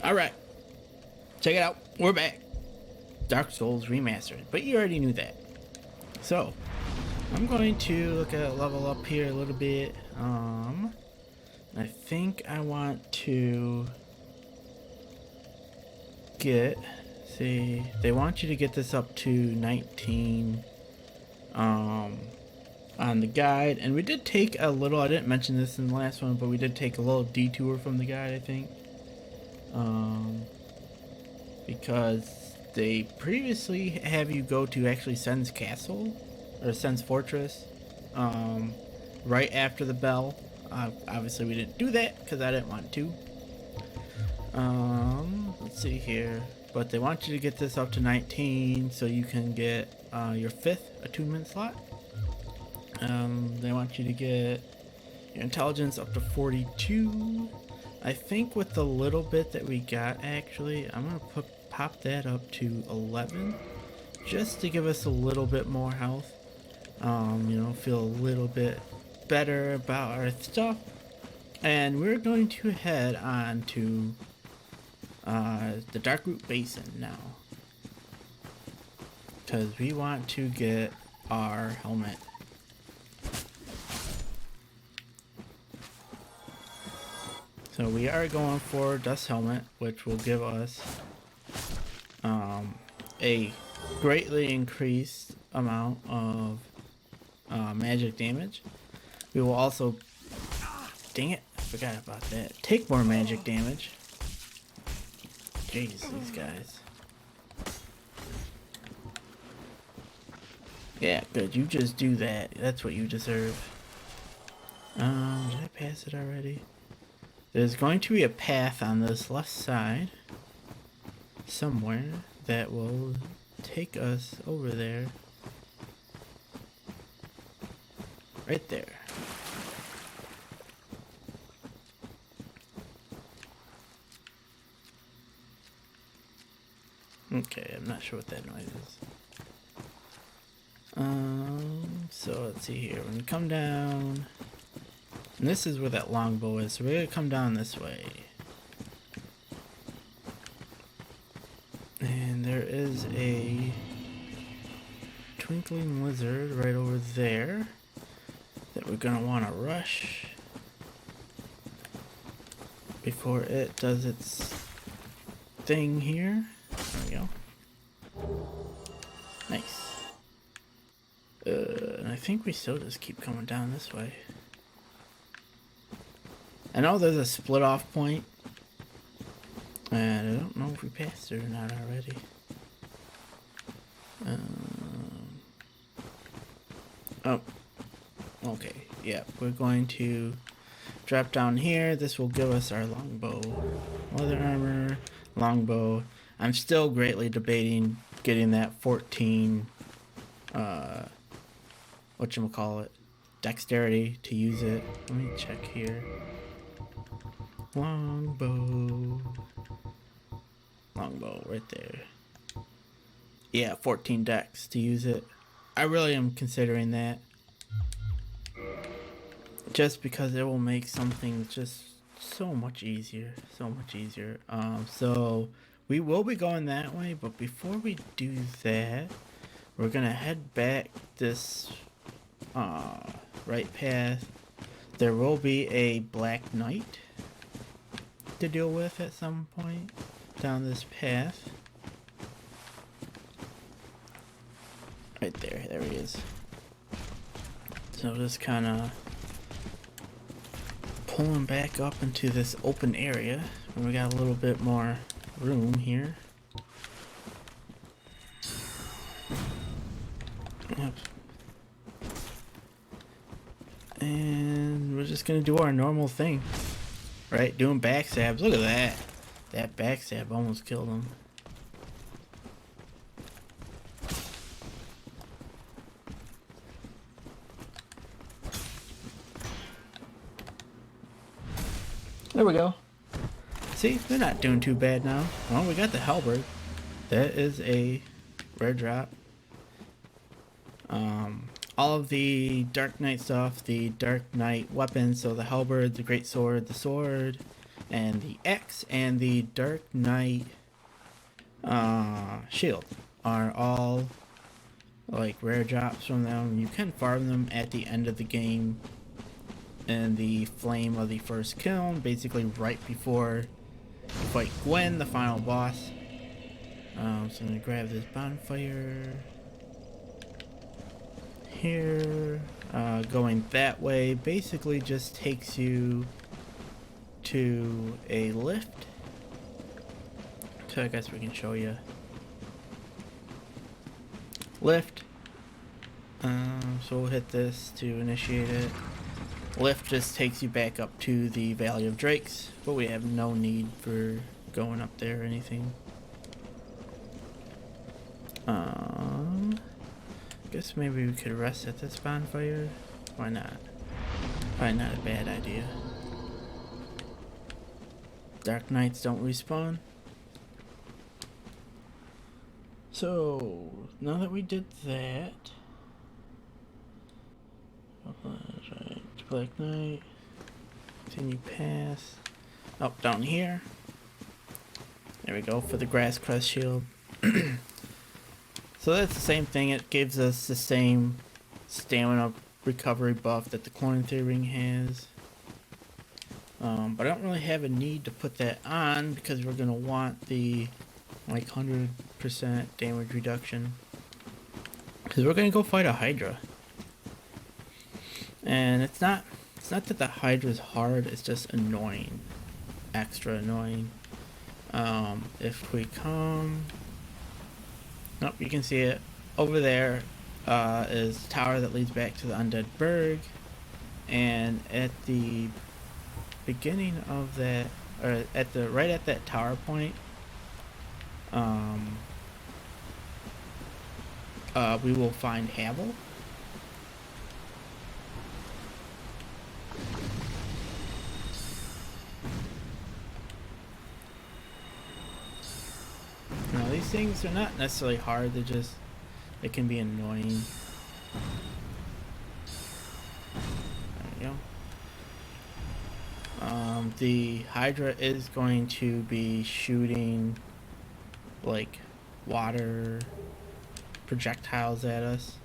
Alright, check it out. We're back. Dark Souls Remastered. But you already knew that. So, I'm going to look at level up here a little bit. I think I want to get... See, they want you to get this up to 19 on the guide. And we did take a little... I didn't mention this in the last one, but we did take a little detour from the guide, I think. Because they previously have you go to actually Sen's castle or Sen's fortress right after the bell. Obviously we didn't do that because I didn't want to. Let's see here, but they want you to get this up to 19 so you can get your 5th attunement slot. They want you to get your intelligence up to 42. I think with the little bit that we got, actually I'm gonna pop that up to 11 just to give us a little bit more health. You know, feel a little bit better about our stuff. And we're going to head on to the Darkroot Basin now, because we want to get our helmet. So we are going for Dusk helmet, which will give us a greatly increased amount of magic damage. We will also, dang it, I forgot about that, take more magic damage. Jeez, these guys. Yeah, good, you just do that. That's what you deserve. Did I pass it already? There's going to be a path on this left side somewhere that will take us over there. Right there. Okay, I'm not sure what that noise is. So let's see here. When you come down, and this is where that longbow is, so we're gonna come down this way. And there is a twinkling lizard right over there that we're gonna want to rush before it does its thing here. There we go. Nice. And I think we still just keep coming down this way. I know there's a split off point, and I don't know if we passed it or not already. Oh, okay, yeah, we're going to drop down here. This will give us our longbow, leather armor, longbow. I'm still greatly debating getting that 14 whatchamacallit, dexterity to use it. Let me check here. Longbow right there. Yeah, 14 dex to use it. I really am considering that, just because it will make some things just so much easier. So we will be going that way, but before we do that, we're gonna head back this right path. There will be a Black Knight to deal with at some point down this path. Right there, there he is. So just kind of pulling back up into this open area where we got a little bit more room here. Yep. And we're just gonna do our normal thing, right? Doing backstabs. Look at that. That backstab almost killed him. There we go. See, they're not doing too bad now. Well, we got the halberd. That is a rare drop. All of the Dark Knight stuff, the Dark Knight weapons, so the halberd, the great sword, the sword, And the X and the Dark Knight shield are all like rare drops from them. You can farm them at the end of the game in the flame of the first kiln, basically right before you fight Gwen, the final boss. So I'm gonna grab this bonfire here. Going that way basically just takes you to a lift. So I guess we can show you. Lift. So we'll hit this to initiate it. Lift just takes you back up to the Valley of Drakes, but we have no need for going up there or anything. Guess maybe we could rest at this bonfire. Why not? Probably not a bad idea. Dark Knights don't respawn. So now that we did that, right, Black Knight, continue past. Oh, down here. There we go for the Grass Crest shield. So that's the same thing. It gives us the same stamina recovery buff that the Chlorine Ring has. But I don't really have a need to put that on because we're gonna want the like 100% damage reduction. Because we're gonna go fight a Hydra. And it's not that the Hydra is hard, it's just annoying. Extra annoying. If we come... Nope, you can see it. Over there is the tower that leads back to the Undead Burg. And at the beginning of that, or right at that tower point, we will find Havel. Now these things are not necessarily hard, they can be annoying. There we go. The Hydra is going to be shooting like water projectiles at us.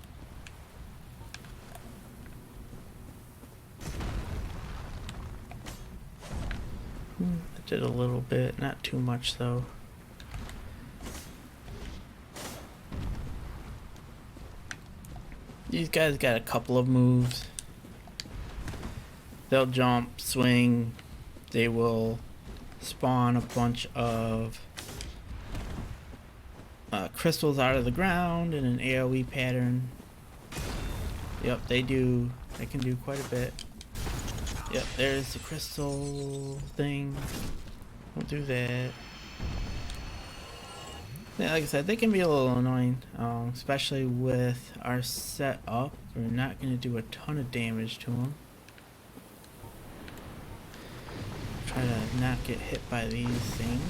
I did a little bit, not too much though. These guys got a couple of moves. They'll jump, swing, they will spawn a bunch of crystals out of the ground in an AoE pattern. Yep, they can do quite a bit. Yep, there's the crystal thing. We'll do that. Yeah, like I said, they can be a little annoying, especially with our setup. We're not going to do a ton of damage to them. Try to not get hit by these things.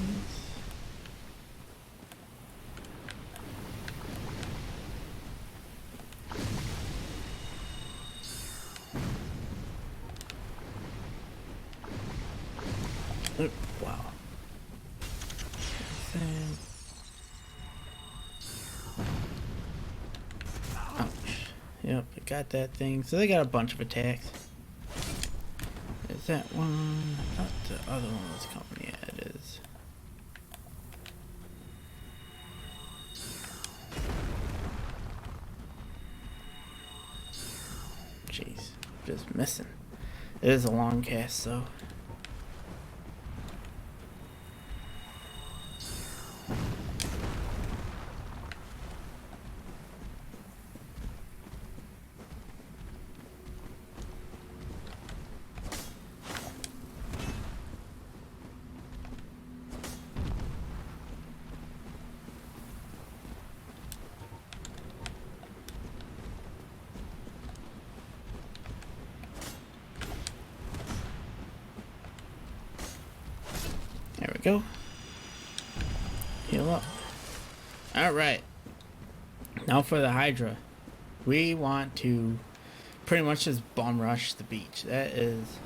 Oh, wow. Ouch. Yep, I got that thing. So they got a bunch of attacks. Is that one? I thought the other one was company. Yeah, it is. Jeez, just missing. It is a long cast, so. There we go. Heal up. Alright. Now for the Hydra. We want to pretty much just bum rush the beach. That is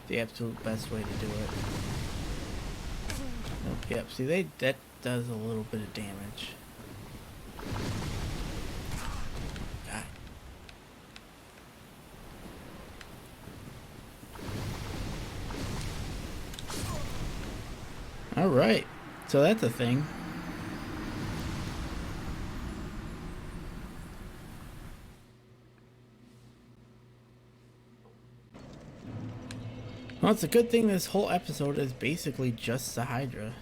the absolute best way to do it. Yep, see that does a little bit of damage. God. Alright, so that's a thing. Well, it's a good thing this whole episode is basically just the Hydra.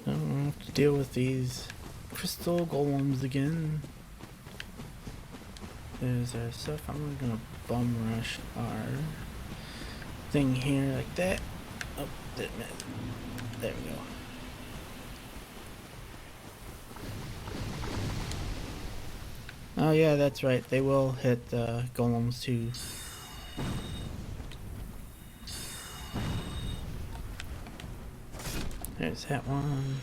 I don't have to deal with these crystal golems again. There's our stuff. I'm gonna bum rush our thing here like that. Oh, there we go. Oh yeah, that's right. They will hit the golems too. There's that one.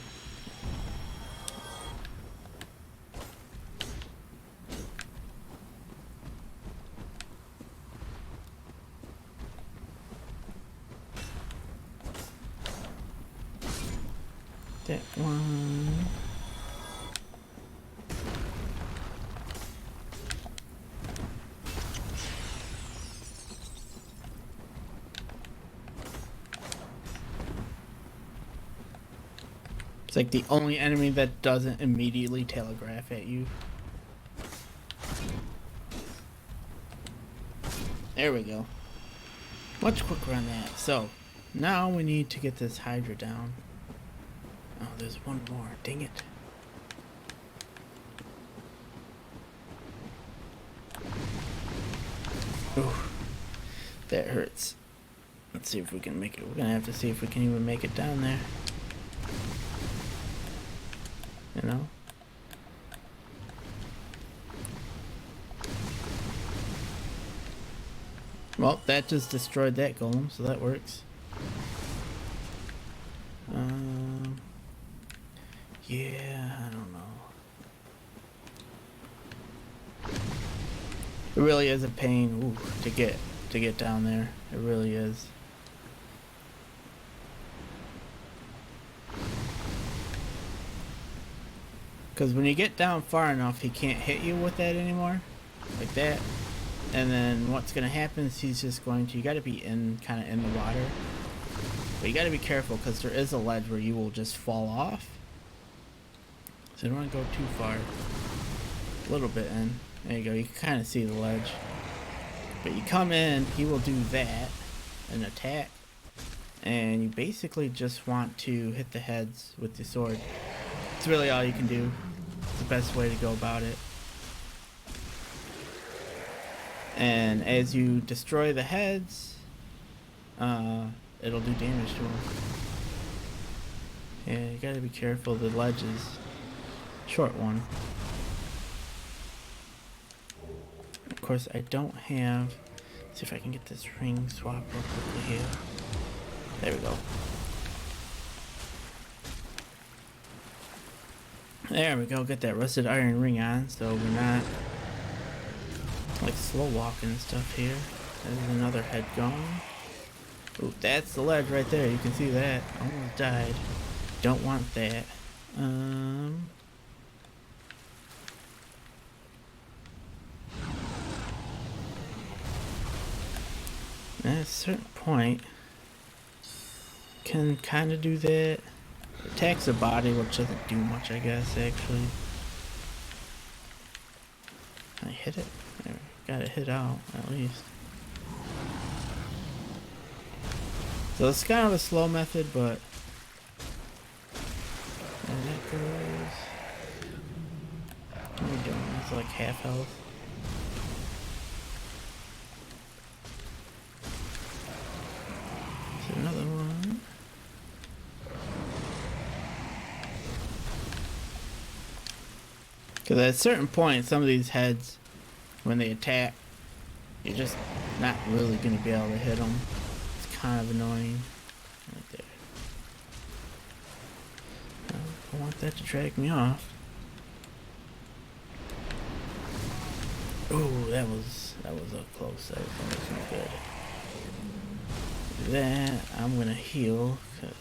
That one. It's like the only enemy that doesn't immediately telegraph at you. There we go. Much quicker on that. So, now we need to get this Hydra down. Oh, there's one more. Dang it. Ooh, that hurts. Let's see if we can make it. We're gonna have to see if we can even make it down there. You know? Well, that just destroyed that golem, so that works. Yeah, I don't know. It really is a pain to get down there. It really is. Because when you get down far enough, he can't hit you with that anymore, like that. And then what's gonna happen is he's just going to. You got to be kind of in the water, but you got to be careful because there is a ledge where you will just fall off. So you don't want to go too far. A little bit in. There you go. You can kind of see the ledge. But you come in, he will do that, an attack, and you basically just want to hit the heads with the sword. It's really all you can do. It's the best way to go about it. And as you destroy the heads, it'll do damage to them. Yeah, you gotta be careful. The ledge is short one. Of course, I don't have. Let's see if I can get this ring swap real quickly here. There we go. There we go. Get that rusted iron ring on, so we're not like slow walking and stuff here. There's another head gone. Ooh, that's the ledge right there. You can see that. Almost died. Don't want that. At a certain point, can kind of do that. Attacks the body, which doesn't do much, I guess, actually. Can I hit it? There, got it hit out, at least. So it's kind of a slow method, but there that goes. What are we doing? It's like half health. There's another one. Because at a certain point, some of these heads, when they attack, you just Not really gonna be able to hit him. It's kind of annoying. Right there. I want that to drag me off. Oh, that was up close. That wasn't good. Do that. I'm gonna heal because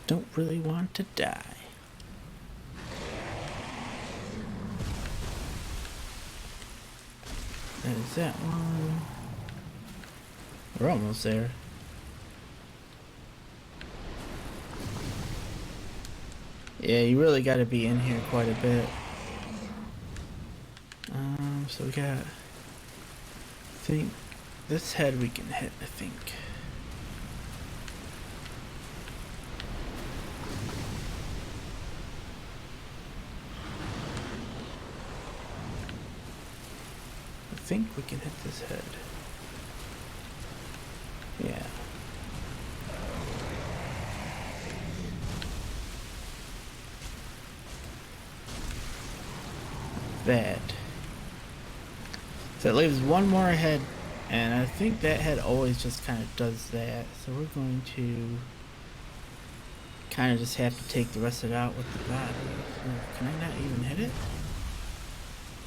don't really want to die. That is that one. We're almost there. Yeah, you really got to be in here quite a bit. So we got, I think, this head we can hit, I think. I think we can hit this head. Yeah. Bad. So it leaves one more head, and I think that head always just kind of does that. So we're going to kind of just have to take the rest of it out with the body. Can I not even hit it?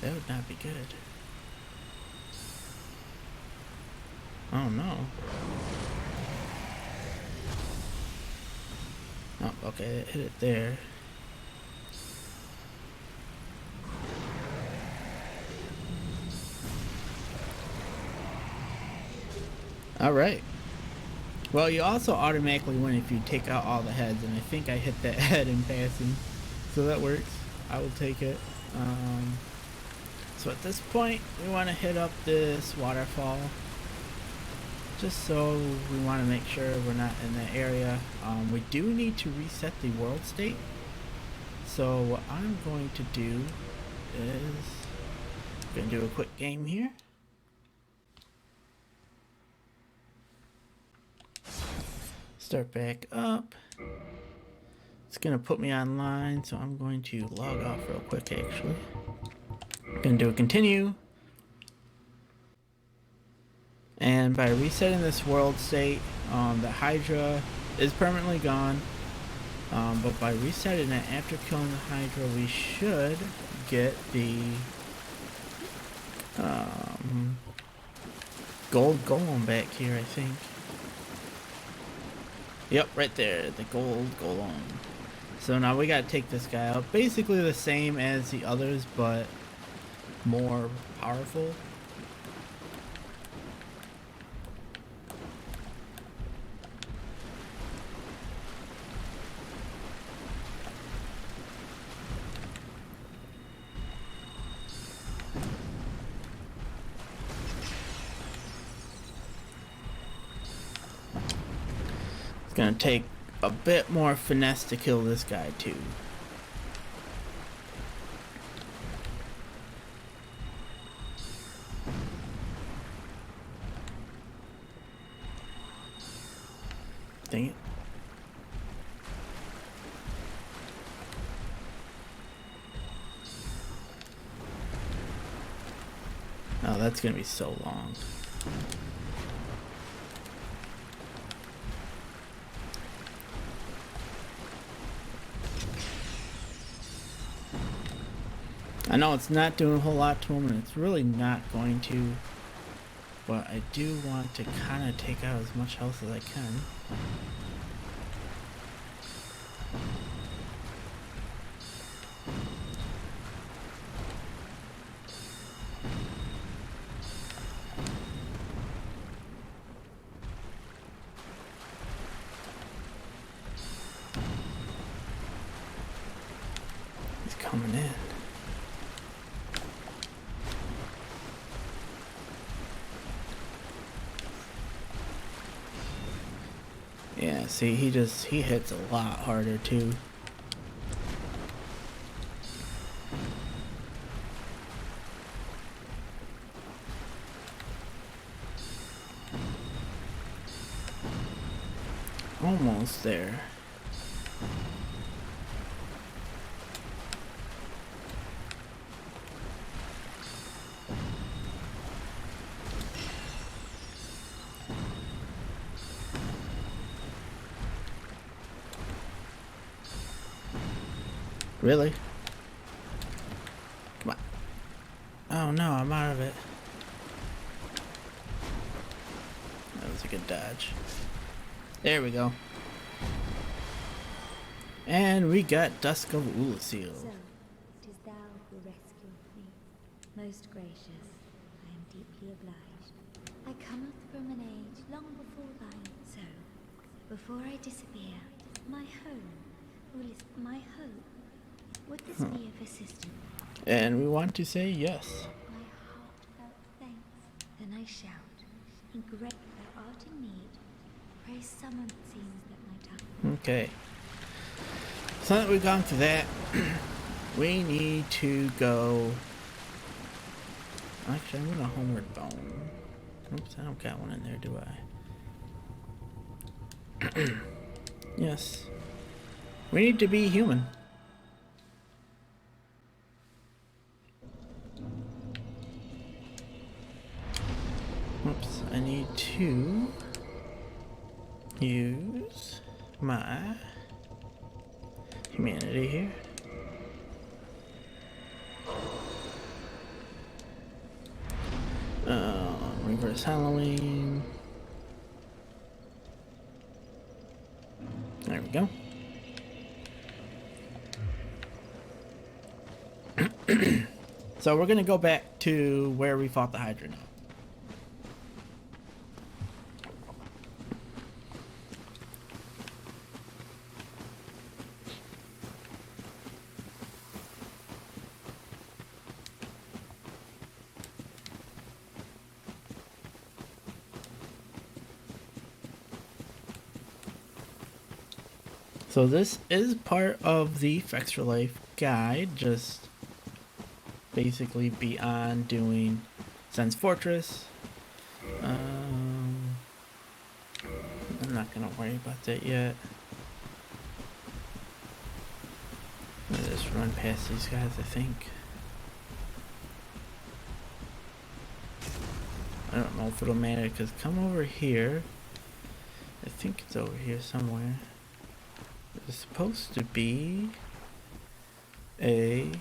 That would not be good. Oh no. Oh, okay, it hit it there. Alright. Well, you also automatically win if you take out all the heads, and I think I hit that head in passing. So that works. I will take it. So at this point, we want to hit up this waterfall. Just so we want to make sure we're not in that area. We do need to reset the world state. So what I'm going to do is I'm going to do a quick game here. Start back up. It's gonna put me online, so I'm going to log off real quick actually. Gonna do a continue. And by resetting this world state, the Hydra is permanently gone. But by resetting it after killing the Hydra, we should get the gold golem back here, I think. Yep, right there, the gold golem. So now we gotta take this guy out. Basically the same as the others, but more powerful. It's gonna take a bit more finesse to kill this guy too. Dang it. Oh, that's gonna be so long. I know it's not doing a whole lot to him, and it's really not going to, but I do want to kind of take out as much health as I can. He's coming in. Yeah, see, he hits a lot harder too. Almost there. Really? Come on. Oh no, I'm out of it. That was a good dodge. There we go. And we got Dusk of Oolacile. So, it is thou who rescued me. Most gracious, I am deeply obliged. I cometh from an age long before thine. So, before I disappear, my hope, would this be of assistance? And we want to say yes. My heartfelt thanks. Then I shout, in great thou art in need. Pray summon it seems that my tongue. Okay. So that we've gone through that, we need to go. Actually, I'm gonna homeward bone. Oops, I don't got one in there, do I? Yes. We need to be human. Oops, I need to use my humanity here. Reverse Halloween. There we go. So we're gonna go back to where we fought the Hydra now. So this is part of the Fex for Life guide, just basically beyond doing Sen's Fortress. I'm not gonna worry about that yet. I'm gonna just run past these guys, I think. I don't know if it'll matter, because come over here. I think it's over here somewhere. There's supposed to be a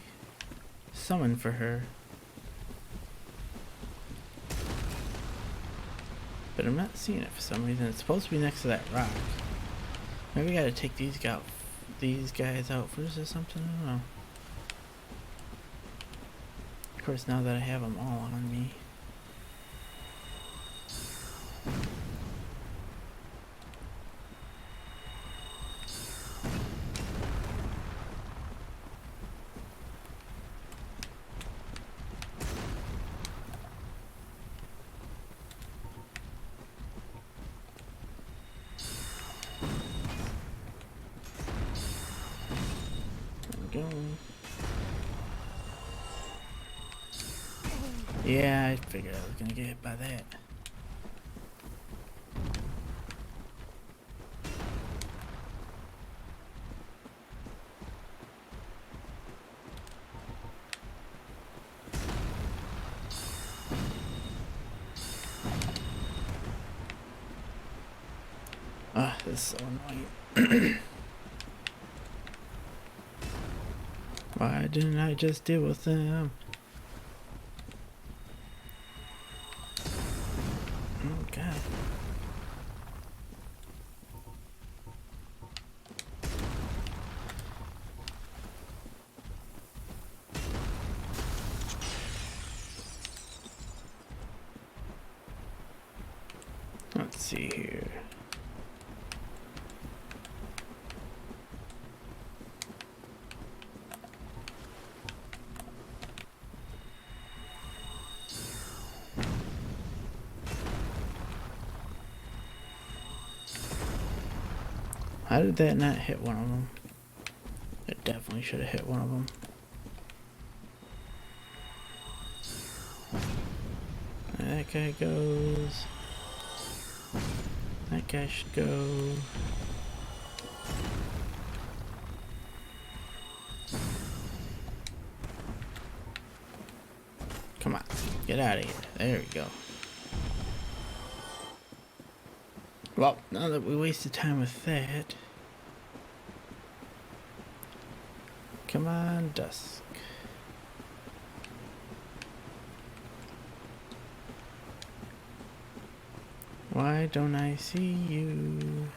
summon for her. But I'm not seeing it for some reason. It's supposed to be next to that rock. Maybe we gotta take these guys out first or something? I don't know. Of course, now that I have them all on me. Go. Yeah, I figured I was gonna get hit by that. Ah, this is so annoying. Why didn't I just deal with them? Oh god. Let's see here. How did that not hit one of them? It definitely should have hit one of them. That guy goes. That guy should go. Come on, get out of here. There we go. Well, now that we wasted time with that, come Come on, Dusk. Why don't I see you?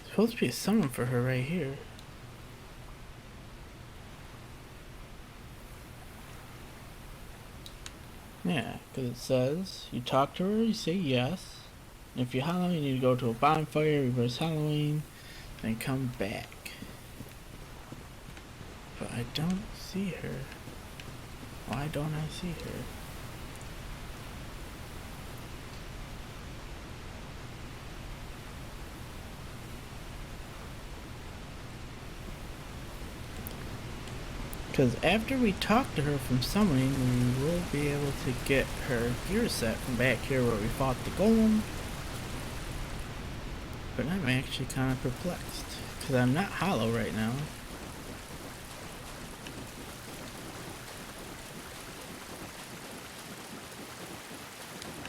Supposed to be a summon for her right here. Yeah, because it says you talk to her, you say yes. And if you hollow, you need to go to a bonfire, reverse Halloween, then come back. But I don't see her. Why don't I see her? Because after we talk to her from summoning, we will be able to get her gear set from back here where we fought the Golem. But I'm actually kind of perplexed, because I'm not hollow right now.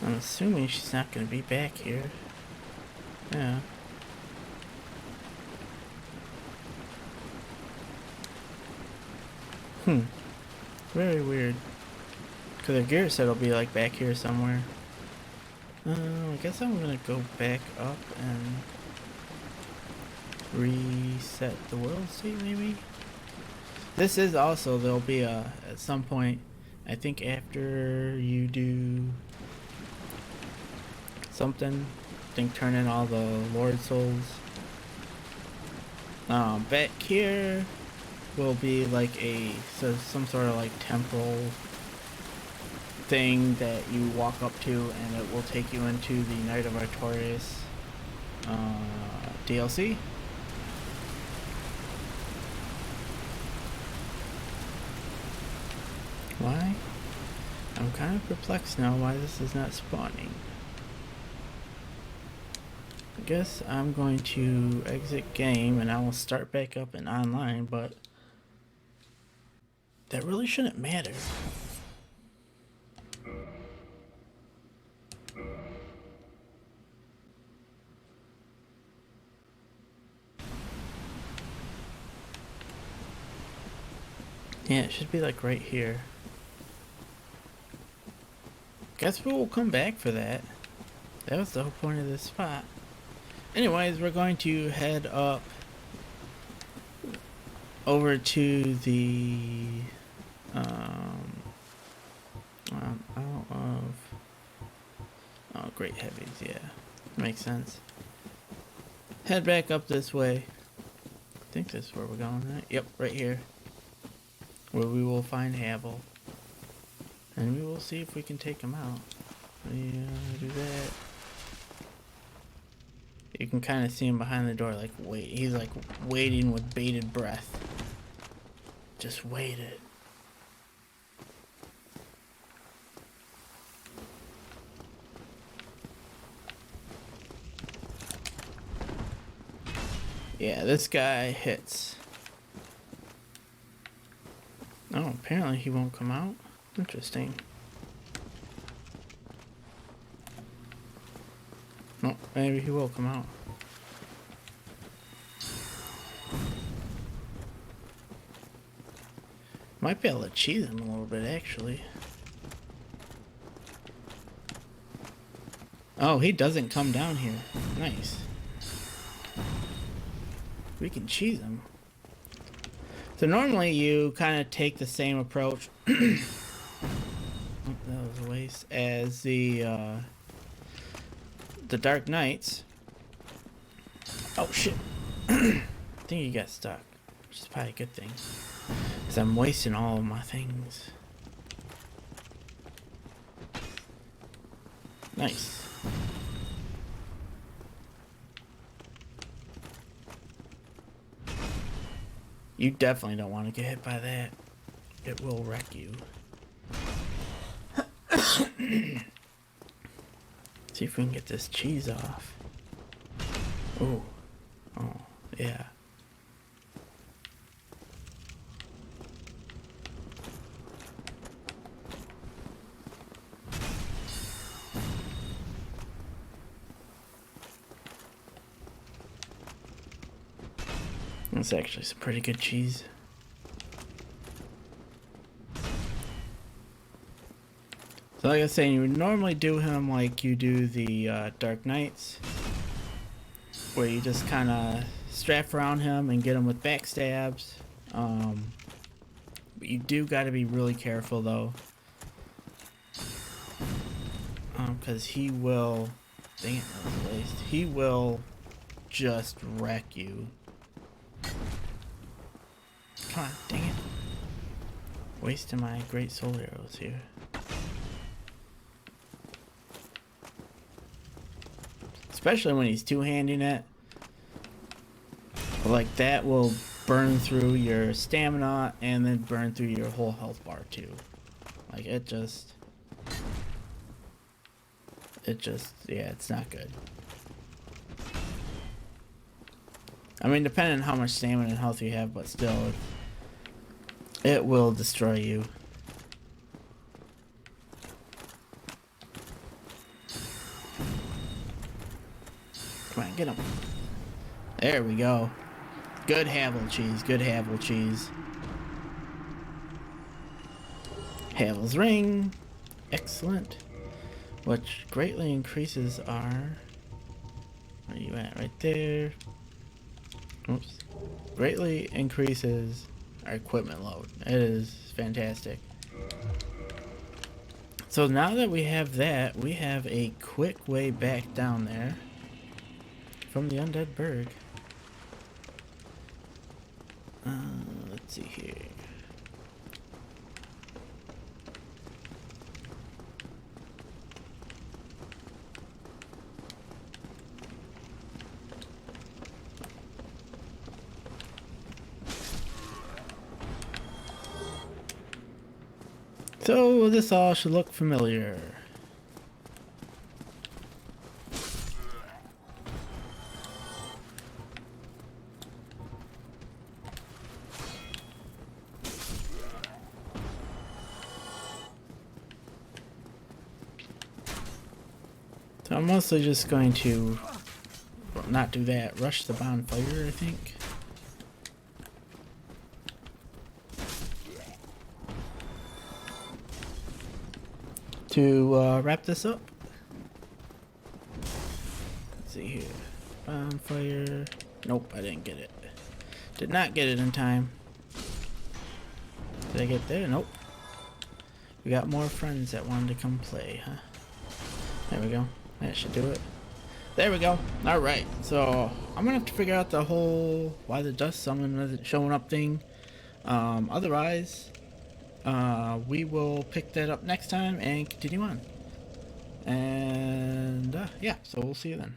I'm assuming she's not going to be back here. Yeah. Very weird. Because the gear set will be like back here somewhere. I guess I'm going to go back up and reset the world state maybe? This is also, there'll be a, at some point, I think after you do something, I think turn in all the Lord Souls. Back here will be like some sort of like temple thing that you walk up to, and it will take you into the Night of Artorias DLC. Why? I'm kind of perplexed now why this is not spawning. I guess I'm going to exit game and I will start back up in online, but that really shouldn't matter. Yeah, it should be like right here. Guess we will come back for that. That was the whole point of this spot. Anyways, we're going to head up over to the out of Great Heavies. Yeah, makes sense. Head back up this way. I think this is where we're going, right? Yep, right here, where we will find Havel, and we will see if we can take him out. Do that. You can kind of see him behind the door, like wait. He's like waiting with bated breath. Just waited. Yeah, this guy hits. Oh, apparently he won't come out. Interesting. Oh, maybe he will come out. Might be able to cheese him a little bit, actually. Oh, he doesn't come down here. Nice. We can cheese him. So normally you kind of take the same approach. Oh, that was a waste. As the Dark Knights. Oh shit. I think he got stuck, which is probably a good thing, because I'm wasting all of my things. Nice. You definitely don't want to get hit by that. It will wreck you. See if we can get this cheese off. Oh. Oh, yeah. That's actually some pretty good cheese. So like I was saying, you would normally do him like you do the Dark Knights, where you just kind of strap around him and get him with backstabs. But you do got to be really careful though, because he will, dang it, that was a waste. He will just wreck you. Come on, dang it. Wasting my great soul arrows here. Especially when he's two-handing it. Like that will burn through your stamina and then burn through your whole health bar too. Like it just, yeah, it's not good. I mean, depending on how much stamina and health you have, but still, it will destroy you. Come on, get him. There we go. Good Havel cheese, good Havel cheese. Havel's ring. Excellent. Which greatly increases our... Where are you at? Right there. Oops. Greatly increases our equipment load. It is fantastic. So now that we have that, we have a quick way back down there from the Undead Burg. Let's see here. So this all should look familiar. So I'm mostly just going to not do that. Rush the bonfire, I think. To wrap this up. Let's see here. Bonfire. Nope, I didn't get it. Did not get it in time. Did I get there? Nope. We got more friends that wanted to come play, huh? There we go. That should do it. There we go. Alright, so I'm gonna have to figure out the whole why the dust summon isn't showing up thing. Otherwise, we will pick that up next time and continue on. And yeah, so we'll see you then.